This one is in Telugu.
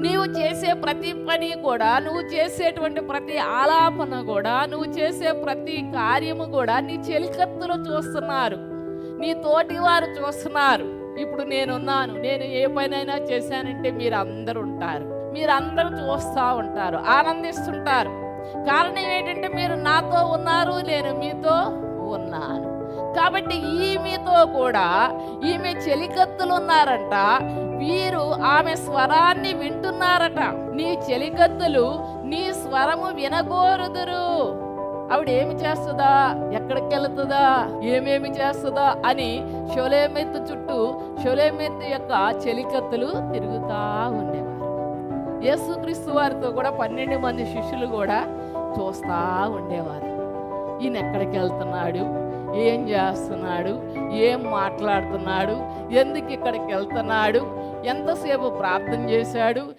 నీవు చేసే ప్రతి పని కూడా, నువ్వు చేసేటువంటి ప్రతి ఆలాపన కూడా, నువ్వు చేసే ప్రతి కార్యము కూడా నీ చెలికత్తులు చూస్తున్నారు, నీ తోటి వారు చూస్తున్నారు. ఇప్పుడు నేనున్నాను, నేను ఏ పనైనా చేశానంటే మీరందరూ ఉంటారు, మీరందరూ చూస్తూ ఉంటారు, ఆనందిస్తుంటారు. కారణం ఏంటంటే మీరు నాతో ఉన్నారు, నేను మీతో ఉన్నాను. కాబట్టి ఈమెతో కూడా, ఈమె చెలికత్తులు ఉన్నారంట, వీరు ఆమె స్వరాన్ని వింటున్నారట. నీ చెలికత్తులు నీ స్వరము వినగోరుదురు. ఆవిడ ఏమి చేస్తుందా, ఎక్కడికి వెళుతుందా, ఏమేమి చేస్తుందా అని షోలేమెత్తు చుట్టూ షోలేమెత్తు యొక్క చెలికత్తులు తిరుగుతూ ఉండేవారు. యేసుక్రీస్తు వారితో కూడా 12 మంది శిష్యులు కూడా చూస్తూ ఉండేవారు. ఈయన ఎక్కడికి వెళ్తున్నాడు, ఏం చేస్తున్నాడు, ఏం మాట్లాడుతున్నాడు, ఎందుకు ఇక్కడికి వెళ్తున్నాడు, ఎంతసేపు ప్రార్థన చేశాడు,